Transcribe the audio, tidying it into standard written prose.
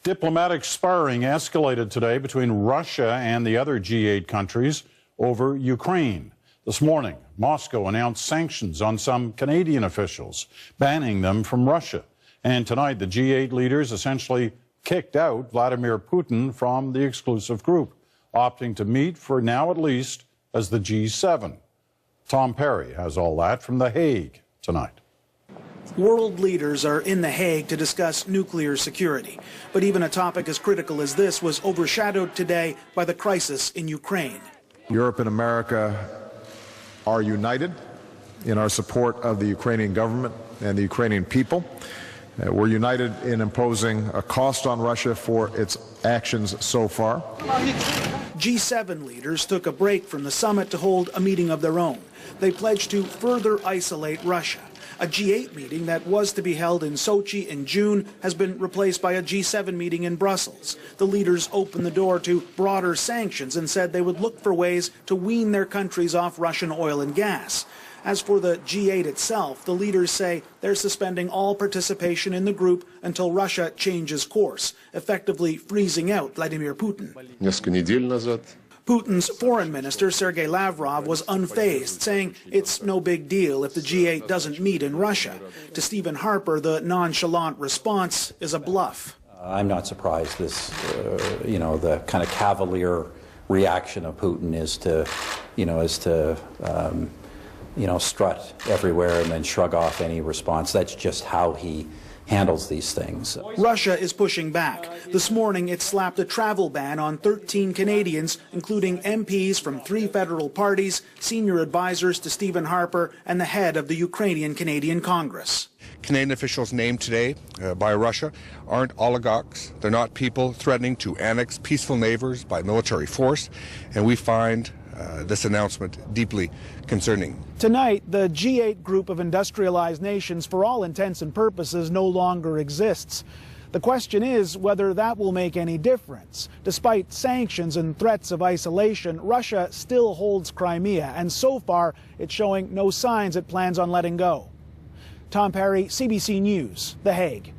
Diplomatic sparring escalated today between Russia and the other G8 countries over Ukraine. This morning, Moscow announced sanctions on some Canadian officials, banning them from Russia. And tonight, the G8 leaders essentially kicked out Vladimir Putin from the exclusive group, opting to meet, for now at least, as the G7. Tom Perry has all that from The Hague tonight. World leaders are in The Hague to discuss nuclear security. But even a topic as critical as this was overshadowed today by the crisis in Ukraine. Europe and America are united in our support of the Ukrainian government and the Ukrainian people. We're united in imposing a cost on Russia for its actions so far. G7 leaders took a break from the summit to hold a meeting of their own. They pledged to further isolate Russia. A G8 meeting that was to be held in Sochi in June has been replaced by a G7 meeting in Brussels. The leaders opened the door to broader sanctions and said they would look for ways to wean their countries off Russian oil and gas. As for the G8 itself, the leaders say they're suspending all participation in the group until Russia changes course, effectively freezing out Vladimir Putin. Putin's foreign minister, Sergei Lavrov, was unfazed, saying it's no big deal if the G8 doesn't meet in Russia. To Stephen Harper, the nonchalant response is a bluff. I'm not surprised the kind of cavalier reaction of Putin is to strut everywhere and then shrug off any response. That's just how he handles these things. Russia is pushing back. This morning, it slapped a travel ban on 13 Canadians, including MPs from 3 federal parties, senior advisors to Stephen Harper, and the head of the Ukrainian-Canadian Congress. Canadian officials named today by Russia aren't oligarchs. They're not people threatening to annex peaceful neighbors by military force, and we find this announcement deeply concerning. Tonight, the G8 group of industrialized nations, for all intents and purposes, no longer exists. The question is whether that will make any difference. Despite sanctions and threats of isolation, Russia still holds Crimea, and so far, it's showing no signs it plans on letting go. Tom Perry, CBC News, The Hague.